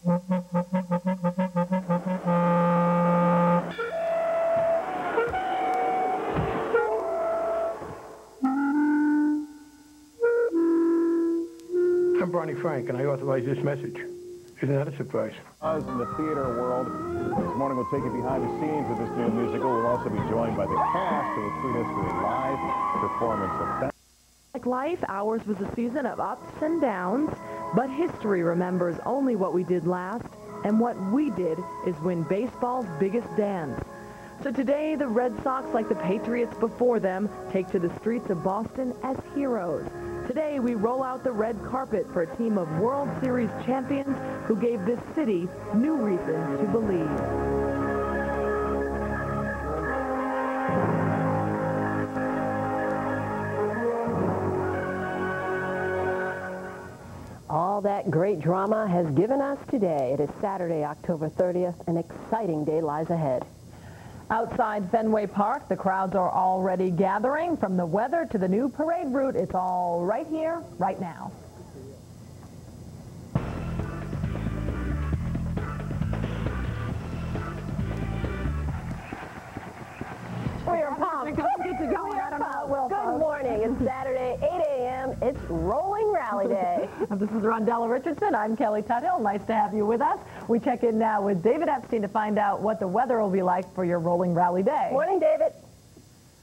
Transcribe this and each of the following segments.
I'm Barney Frank, and I authorize this message. Isn't that a surprise? Us in the theater world. This morning we'll take you behind the scenes of this new musical. We'll also be joined by the cast who will treat us to a live performance of Like life, ours was a season of ups and downs, but history remembers only what we did last, and what we did is win baseball's biggest dance. So today, the Red Sox, like the Patriots before them, take to the streets of Boston as heroes. Today, we roll out the red carpet for a team of World Series champions who gave this city new reason to believe. All that great drama has given us today. It is Saturday, October 30th. An exciting day lies ahead. Outside Fenway Park, the crowds are already gathering. From the weather to the new parade route, it's all right here, right now. We're pumped. Good morning. It's Saturday, 8 a.m. It's Rolling Rally Day. This is Rondella Richardson. I'm Kelly Tuthill. Nice to have you with us. We check in now with David Epstein to find out what the weather will be like for your Rolling Rally Day. Morning, David.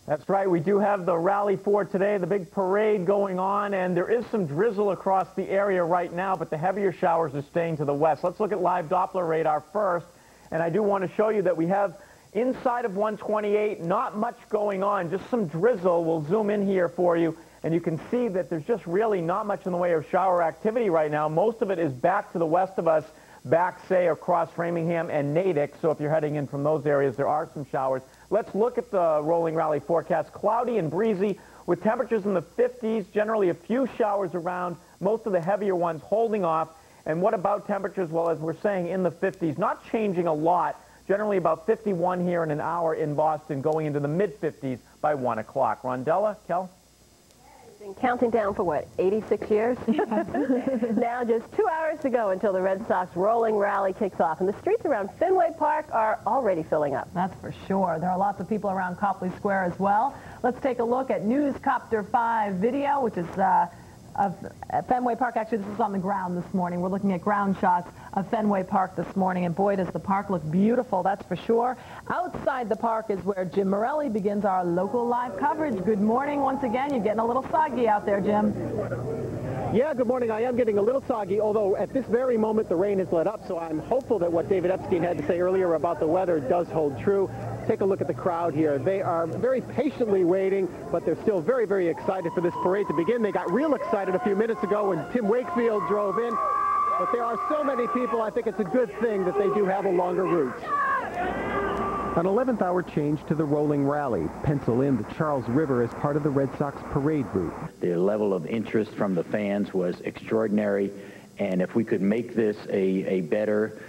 That's right. We do have the rally for today, the big parade going on, and there is some drizzle across the area right now, but the heavier showers are staying to the west. Let's look at live Doppler radar first, and I do want to show you that we have inside of 128, not much going on, just some drizzle. We'll zoom in here for you, and you can see that there's just really not much in the way of shower activity right now. Most of it is back to the west of us, back, say, across Framingham and Natick. So if you're heading in from those areas, there are some showers. Let's look at the rolling rally forecast. Cloudy and breezy with temperatures in the 50s, generally a few showers around, most of the heavier ones holding off. And what about temperatures? Well, as we're saying, in the 50s, not changing a lot. Generally about 51 here in an hour in Boston, going into the mid-50s by 1 o'clock. Rondella, Kel? Been counting down for what, 86 years? Now just 2 hours to go until the Red Sox rolling rally kicks off. And the streets around Fenway Park are already filling up. That's for sure. There are lots of people around Copley Square as well. Let's take a look at Newscopter 5 video, which is of Fenway Park. Actually, this is on the ground this morning. We're looking at ground shots of Fenway Park this morning, and boy, does the park look beautiful, that's for sure. Outside the park is where Jim Morelli begins our local live coverage. Good morning once again. You're getting a little soggy out there, Jim. Yeah, good morning. I am getting a little soggy, although at this very moment the rain has let up, so I'm hopeful that what David Epstein had to say earlier about the weather does hold true. Take a look at the crowd here. They are very patiently waiting, but they're still very, very excited for this parade to begin. They got real excited a few minutes ago when Tim Wakefield drove in, but there are so many people, I think it's a good thing that they do have a longer route. An 11th hour change to the rolling rally. Pencil in the Charles River as part of the Red Sox parade route. The level of interest from the fans was extraordinary, and if we could make this a better,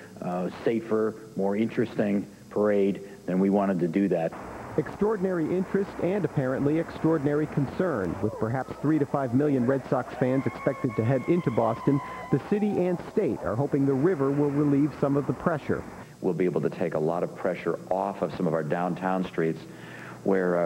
safer, more interesting parade, then we wanted to do that. Extraordinary interest and apparently extraordinary concern. With perhaps 3 to 5 million Red Sox fans expected to head into Boston, the city and state are hoping the river will relieve some of the pressure. We'll be able to take a lot of pressure off of some of our downtown streets where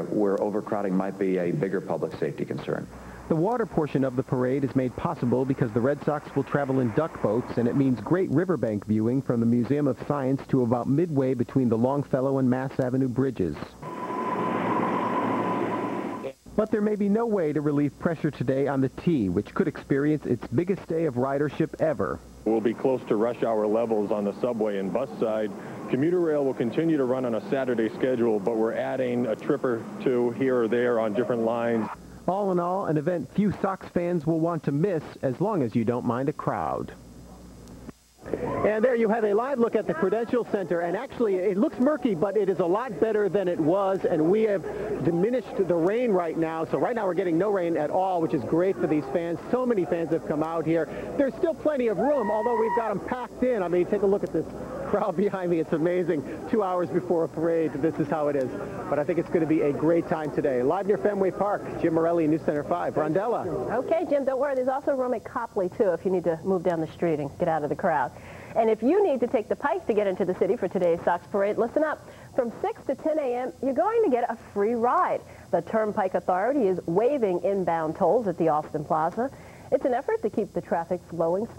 overcrowding might be a bigger public safety concern. The water portion of the parade is made possible because the Red Sox will travel in duck boats, and it means great riverbank viewing from the Museum of Science to about midway between the Longfellow and Mass Avenue bridges. But there may be no way to relieve pressure today on the T, which could experience its biggest day of ridership ever. We'll be close to rush hour levels on the subway and bus side. Commuter rail will continue to run on a Saturday schedule, but we're adding a trip or two here or there on different lines. All in all, an event few Sox fans will want to miss as long as you don't mind a crowd. And there you have a live look at the Prudential Center, and actually it looks murky, but it is a lot better than it was, and we have diminished the rain right now. So right now we're getting no rain at all, which is great for these fans. So many fans have come out here. There's still plenty of room, although we've got them packed in. I mean, take a look at this crowd behind me. It's amazing. 2 hours before a parade, this is how it is. But I think it's going to be a great time today. Live near Fenway Park, Jim Morelli, News Center 5. Rondella. Okay, Jim, don't worry. There's also room at Copley, too, if you need to move down the street and get out of the crowd. And if you need to take the Pike to get into the city for today's Sox Parade, listen up. From 6 to 10 a.m., you're going to get a free ride. The Turnpike Authority is waiving inbound tolls at the Austin Plaza. It's an effort to keep the traffic flowing